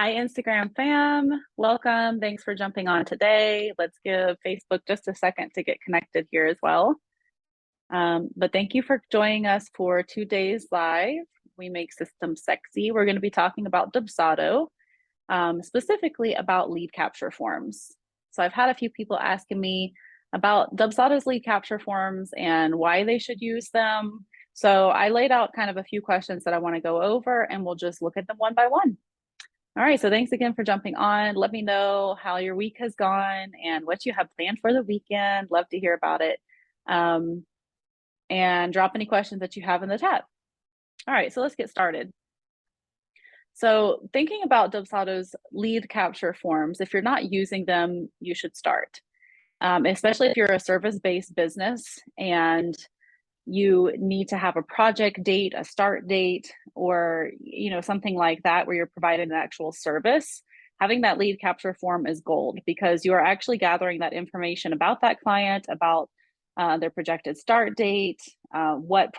Hi, Instagram fam. Welcome. Thanks for jumping on today. Let's give Facebook just a second to get connected here as well. But thank you for joining us for 2 days live. We make systems sexy. We're going to be talking about Dubsado, specifically about lead capture forms. So I've had a few people asking me about Dubsado's lead capture forms and why they should use them. So I laid out kind of a few questions that I want to go over, and we'll just look at them one by one. All right, so thanks again for jumping on. Let me know how your week has gone and what you have planned for the weekend. Love to hear about it. And drop any questions that you have in the chat. All right, so let's get started. So thinking about Dubsado's lead capture forms, if you're not using them, you should start, especially if you're a service-based business and you need to have a project date, a start date, or something like that where you're providing an actual service. Having that lead capture form is gold because you are actually gathering that information about that client, about their projected start date, what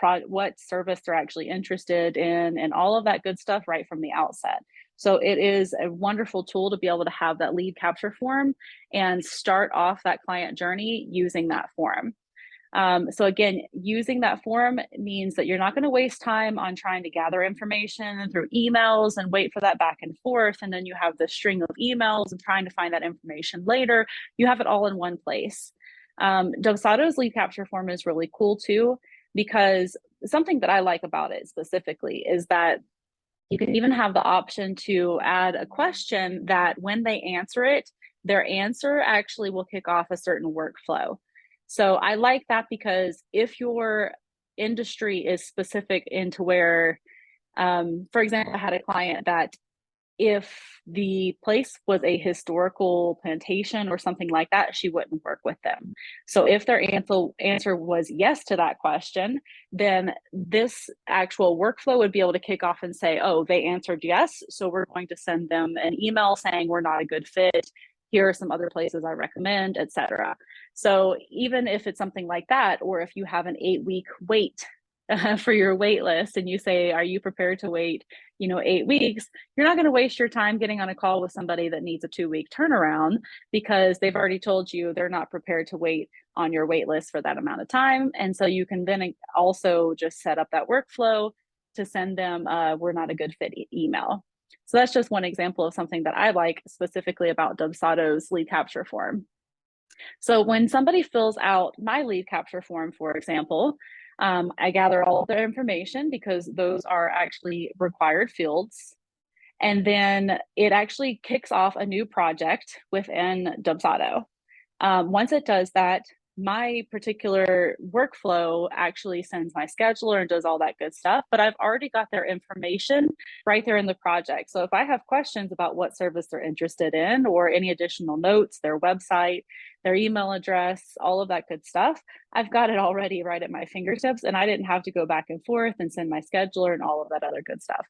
service they're actually interested in, and all of that good stuff right from the outset. So it is a wonderful tool to be able to have that lead capture form and start off that client journey using that form. So again, using that form means that you're not going to waste time on trying to gather information through emails and wait for that back and forth. And then you have this string of emails and trying to find that information later. You have it all in one place. Dubsado's lead capture form is really cool too, because something that I like about it specifically is that you can even have the option to add a question that when they answer it, their answer actually will kick off a certain workflow. So I like that because if your industry is specific into where, for example, I had a client that if the place was a historical plantation or something like that, she wouldn't work with them. So if their answer was yes to that question, then this actual workflow would be able to kick off and say, oh, they answered yes, so we're going to send them an email saying we're not a good fit. Here are some other places I recommend, etc. So even if it's something like that, or if you have an 8-week wait for your wait list and you say, are you prepared to wait 8 weeks, you're not going to waste your time getting on a call with somebody that needs a 2-week turnaround because they've already told you they're not prepared to wait on your wait list for that amount of time. And so you can then also just set up that workflow to send them we're not a good fit email. So that's just one example of something that I like specifically about Dubsado's lead capture form. So when somebody fills out my lead capture form, for example, I gather all of their information because those are actually required fields. And then it actually kicks off a new project within Dubsado. Once it does that, my particular workflow actually sends my scheduler and does all that good stuff, but I've already got their information right there in the project. So if I have questions about what service they're interested in or any additional notes, their website, their email address, all of that good stuff, I've got it already right at my fingertips, and I didn't have to go back and forth and send my scheduler and all of that other good stuff.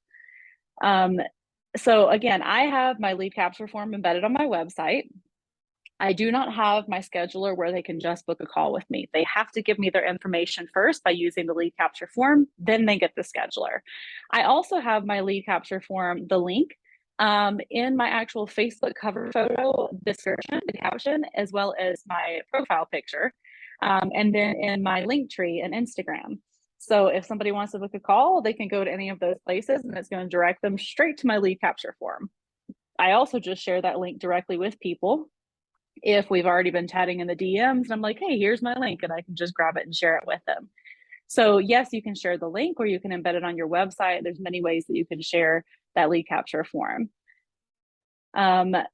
So again, I have my lead capture form embedded on my website. I do not have my scheduler where they can just book a call with me. They have to give me their information first by using the lead capture form, then they get the scheduler. I also have my lead capture form, the link, in my actual Facebook cover photo description, the caption, as well as my profile picture, and then in my link tree and Instagram. So if somebody wants to book a call, they can go to any of those places and it's going to direct them straight to my lead capture form. I also just share that link directly with people if we've already been chatting in the DMs and I'm like, hey, here's my link, and I can just grab it and share it with them. So yes, you can share the link or you can embed it on your website. There's many ways that you can share that lead capture form.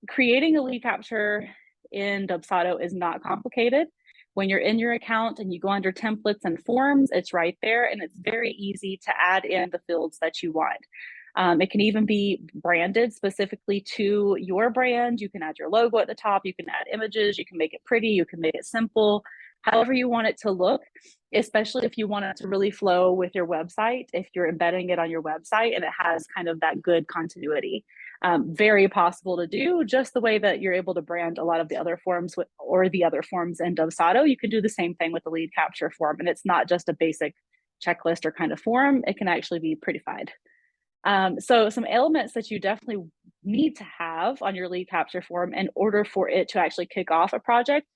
Creating a lead capture in Dubsado is not complicated. When you're in your account and you go under templates and forms, it's right there, and it's very easy to add in the fields that you want. It can even be branded specifically to your brand. You can add your logo at the top, you can add images, you can make it pretty, you can make it simple, however you want it to look, especially if you want it to really flow with your website, if you're embedding it on your website and it has kind of that good continuity. Very possible to do, just the way that you're able to brand a lot of the other forms or the other forms in Dubsado. You can do the same thing with the lead capture form, and it's not just a basic checklist or kind of form. It can actually be prettified. So some elements that you definitely need to have on your lead capture form in order for it to actually kick off a project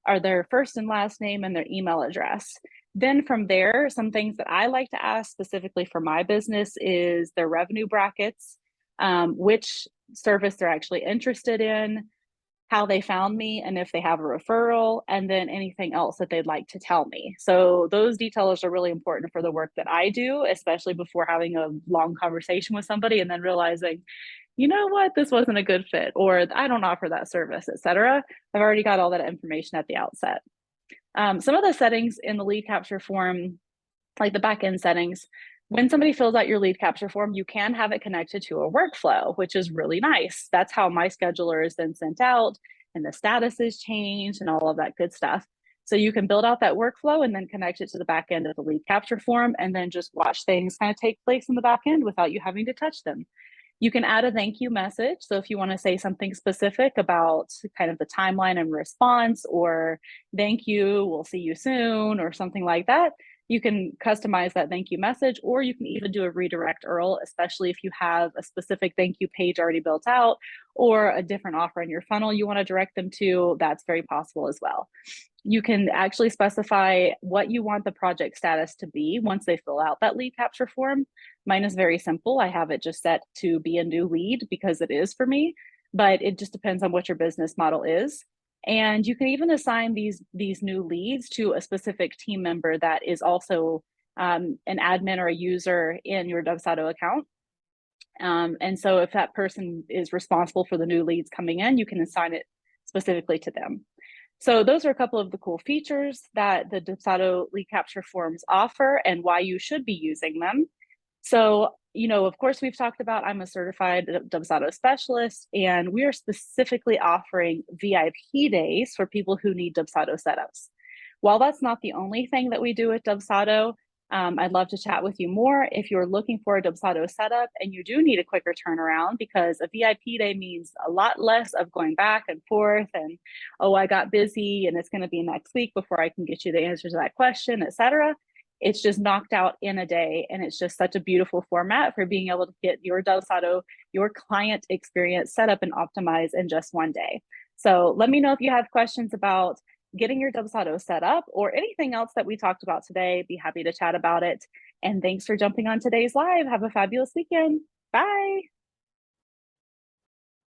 are their first and last name and their email address. Then from there, some things that I like to ask specifically for my business is their revenue brackets, which service they're actually interested in, how they found me, and if they have a referral, and then anything else that they'd like to tell me. So those details are really important for the work that I do, especially before having a long conversation with somebody and then realizing, you know what, this wasn't a good fit, or I don't offer that service, etc. I've already got all that information at the outset. Some of the settings in the lead capture form, like the backend settings, when somebody fills out your lead capture form, you can have it connected to a workflow, which is really nice. That's how my scheduler is then sent out and the status is changed and all of that good stuff. So you can build out that workflow and then connect it to the back end of the lead capture form and then just watch things kind of take place in the back end without you having to touch them. You can add a thank you message. So if you want to say something specific about kind of the timeline and response, or thank you, we'll see you soon, or something like that, you can customize that thank you message, or you can even do a redirect URL, especially if you have a specific thank you page already built out or a different offer in your funnel you want to direct them to. That's very possible as well. You can actually specify what you want the project status to be once they fill out that lead capture form. Mine is very simple. I have it just set to be a new lead because it is for me, but it just depends on what your business model is. And you can even assign these new leads to a specific team member that is also an admin or a user in your Dubsado account. And so if that person is responsible for the new leads coming in, you can assign it specifically to them. So those are a couple of the cool features that the Dubsado lead capture forms offer and why you should be using them. So, of course, we've talked about I'm a certified Dubsado specialist, and we are specifically offering VIP days for people who need Dubsado setups. While that's not the only thing that we do at Dubsado, I'd love to chat with you more if you're looking for a Dubsado setup and you do need a quicker turnaround, because a VIP day means a lot less of going back and forth and, oh, I got busy and it's going to be next week before I can get you the answer to that question, etc. It's just knocked out in a day, and it's just such a beautiful format for being able to get your Dubsado, your client experience set up and optimized in just one day. So let me know if you have questions about getting your Dubsado set up or anything else that we talked about today. Be happy to chat about it. And thanks for jumping on today's live. Have a fabulous weekend. Bye.